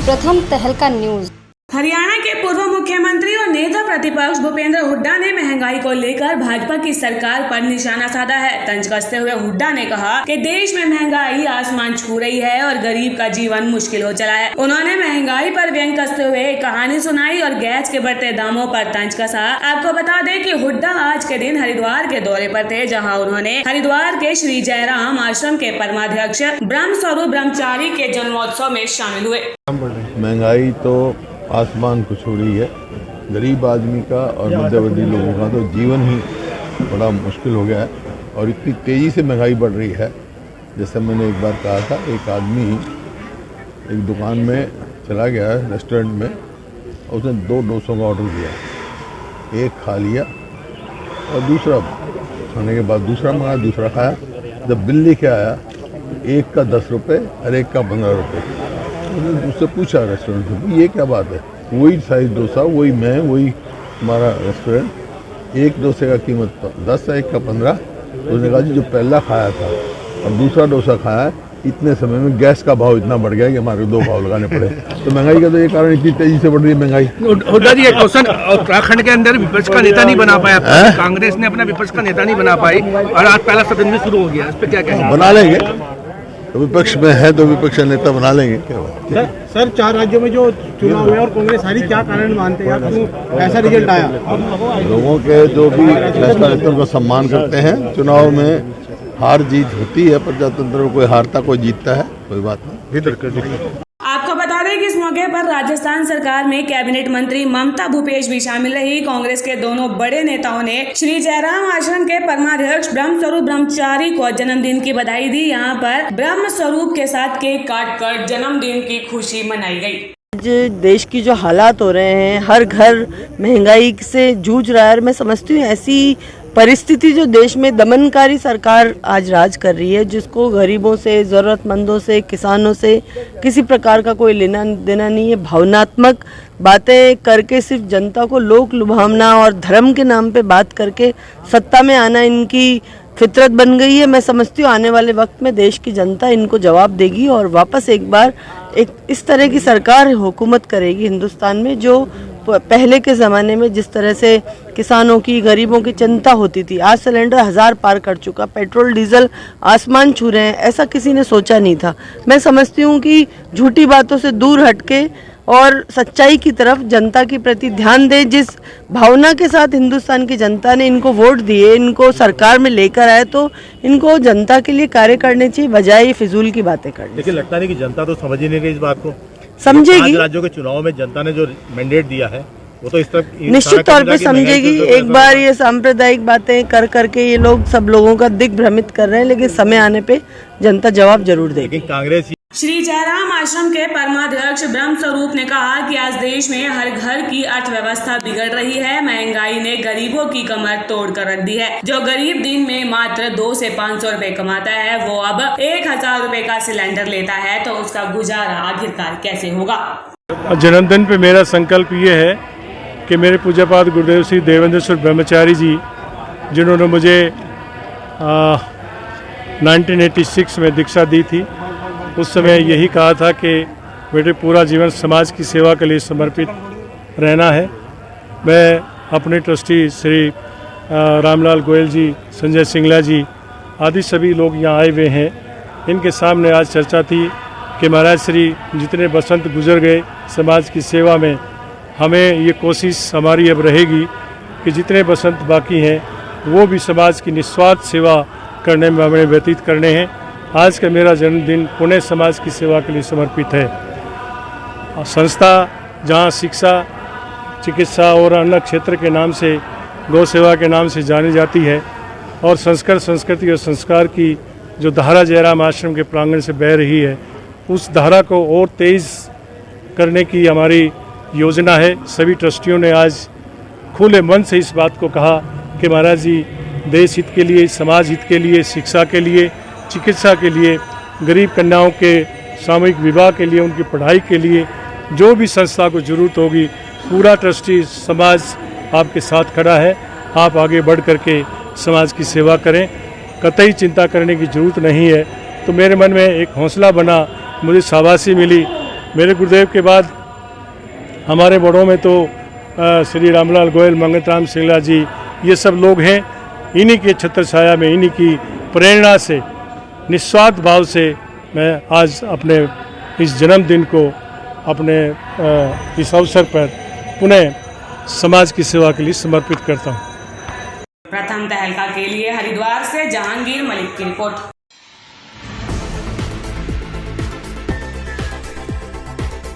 प्रथम तहलका न्यूज। हरियाणा के पूर्व मुख्यमंत्री और नेता प्रतिपक्ष भूपेंद्र हुड्डा ने महंगाई को लेकर भाजपा की सरकार पर निशाना साधा है। तंज कसते हुए हुड्डा ने कहा कि देश में महंगाई आसमान छू रही है और गरीब का जीवन मुश्किल हो चला है। उन्होंने महंगाई पर व्यंग कसते हुए एक कहानी सुनाई और गैस के बढ़ते दामों पर तंज कसा। आपको बता दें कि हुड्डा आज के दिन हरिद्वार के दौरे पर थे, जहाँ उन्होंने हरिद्वार के श्री जयराम आश्रम के परमाध्यक्ष ब्रह्म स्वरूप ब्रह्मचारी के जन्मोत्सव में शामिल हुए। महंगाई तो आसमान को छू रही है। गरीब आदमी का और मध्यवर्गीय लोगों का तो जीवन ही बड़ा मुश्किल हो गया है और इतनी तेज़ी से महंगाई बढ़ रही है। जैसे मैंने एक बार कहा था, एक आदमी एक दुकान में चला गया है, रेस्टोरेंट में, और उसने 2 डोसों का ऑर्डर दिया। एक खा लिया और दूसरा खाने के बाद दूसरा मंगाया, दूसरा खाया। जब बिल लेके आया, एक का 10 रुपये और एक का 15 रुपये। उससे पूछा रेस्टोरेंट से, ये क्या बात है? वही साइज डोसा, वही मैं, वही हमारा रेस्टोरेंट। एक डोसे का कीमत 10 है, एक का 15। उसने कहा जी जो पहला खाया था और दूसरा डोसा खाया, इतने समय में गैस का भाव इतना बढ़ गया कि हमारे 2 भाव लगाने पड़े। तो महंगाई का तो ये कारण इतनी तेजी से बढ़ रही है महंगाई। हुड्डा जी, एक क्वेश्चन, उत्तराखंड के अंदर विपक्ष का नेता नहीं बना पाया, कांग्रेस ने अपना विपक्ष का नेता नहीं बना पाई और आज पहला सदन भी शुरू हो गया, इस पे क्या कहेंगे? बना लेंगे, तो विपक्ष में है तो विपक्ष नेता बना लेंगे। क्या बात सर 4 राज्यों में जो चुनाव हुए और कांग्रेस हारी, क्या कारण मानते हैं आप? क्यों ऐसा रिजल्ट आया? लोगों के जो भी फैसला लेते हैं उनका सम्मान करते हैं। चुनाव में हार जीत होती है, प्रजातंत्र में कोई हारता कोई जीतता है, कोई बात नहीं। आपको बता दें कि इस मौके पर राजस्थान सरकार में कैबिनेट मंत्री ममता भूपेश भी शामिल रही। कांग्रेस के दोनों बड़े नेताओं ने श्री जयराम आश्रम के परमाध्यक्ष ब्रह्म स्वरूप ब्रह्मचारी को जन्मदिन की बधाई दी। यहाँ पर ब्रह्म स्वरूप के साथ केक काटकर जन्मदिन की खुशी मनाई गई। आज देश की जो हालात हो रहे हैं, हर घर महंगाई से जूझ रहा है। मैं समझती हूँ ऐसी परिस्थिति जो देश में दमनकारी सरकार आज राज कर रही है, जिसको गरीबों से, ज़रूरतमंदों से, किसानों से किसी प्रकार का कोई लेना देना नहीं है। भावनात्मक बातें करके सिर्फ जनता को लोक लुभावना और धर्म के नाम पे बात करके सत्ता में आना इनकी फितरत बन गई है। मैं समझती हूँ आने वाले वक्त में देश की जनता इनको जवाब देगी और वापस एक बार एक इस तरह की सरकार हुकूमत करेगी हिंदुस्तान में, जो पहले के ज़माने में जिस तरह से किसानों की, गरीबों की चिंता होती थी। आज सिलेंडर 1000 पार कर चुका, पेट्रोल डीजल आसमान छू रहे हैं, ऐसा किसी ने सोचा नहीं था। मैं समझती हूँ कि झूठी बातों से दूर हटके और सच्चाई की तरफ जनता के प्रति ध्यान दें। जिस भावना के साथ हिंदुस्तान की जनता ने इनको वोट दिए, इनको सरकार में लेकर आए, तो इनको जनता के लिए कार्य करने चाहिए, बजाय ये फिजूल की बातें करने। लेकिन लगता नहीं कि जनता तो समझ ही नहीं गई इस बात को। समझेगी, राज्यों के चुनाव में जनता ने जो मैंडेट दिया है वो तो इस तरफ निश्चित तौर पे समझेगी। एक बार ये सांप्रदायिक बातें कर करके ये लोग सब लोगों का दिग्भ्रमित कर रहे हैं, लेकिन समय आने पे जनता जवाब जरूर देगी। लेकिन कांग्रेस श्री जयराम आश्रम के परमाध्यक्ष ब्रह्म स्वरूप ने कहा कि आज देश में हर घर की अर्थव्यवस्था बिगड़ रही है। महंगाई ने गरीबों की कमर तोड़ कर रख दी है। जो गरीब दिन में मात्र 2 से 500 रुपए कमाता है, वो अब 1000 रुपए का सिलेंडर लेता है, तो उसका गुजारा आखिरकार कैसे होगा? जन्मदिन पे मेरा संकल्प ये है कि मेरे पूज्यपाद गुरुदेव श्री देवेंद्र ब्रह्मचारी जी, जिन्होंने मुझे 1986 में दीक्षा दी थी, उस समय यही कहा था कि बेटे पूरा जीवन समाज की सेवा के लिए समर्पित रहना है। मैं अपने ट्रस्टी श्री रामलाल गोयल जी, संजय सिंगला जी आदि सभी लोग यहाँ आए हुए हैं। इनके सामने आज चर्चा थी कि महाराज श्री जितने बसंत गुजर गए समाज की सेवा में, हमें ये कोशिश हमारी अब रहेगी कि जितने बसंत बाकी हैं वो भी समाज की निस्वार्थ सेवा करने में हमें व्यतीत करने हैं। आज का मेरा जन्मदिन पुणे समाज की सेवा के लिए समर्पित है। संस्था जहां शिक्षा, चिकित्सा और अन्य क्षेत्र के नाम से, गौ सेवा के नाम से जानी जाती है, और संस्कृति और संस्कार की जो धारा जयराम आश्रम के प्रांगण से बह रही है, उस धारा को और तेज़ करने की हमारी योजना है। सभी ट्रस्टियों ने आज खुले मन से इस बात को कहा कि महाराज जी देश हित के लिए, समाज हित के लिए, शिक्षा के लिए, चिकित्सा के लिए, गरीब कन्याओं के सामूहिक विवाह के लिए, उनकी पढ़ाई के लिए जो भी संस्था को ज़रूरत होगी, पूरा ट्रस्टी समाज आपके साथ खड़ा है। आप आगे बढ़ करके समाज की सेवा करें, कतई चिंता करने की ज़रूरत नहीं है। तो मेरे मन में एक हौसला बना, मुझे शाबाशी मिली मेरे गुरुदेव के बाद हमारे बड़ों में तो श्री रामलाल गोयल, मंगत राम सिंगला जी, ये सब लोग हैं। इन्हीं के छत्र छाया में, इन्हीं की प्रेरणा से, निस्वार्थ भाव से मैं आज अपने इस जन्मदिन को अपने इस अवसर पर पुनः समाज की सेवा के लिए समर्पित करता हूँ। प्रथम तहलका के लिए हरिद्वार से जहांगीर मलिक की रिपोर्ट।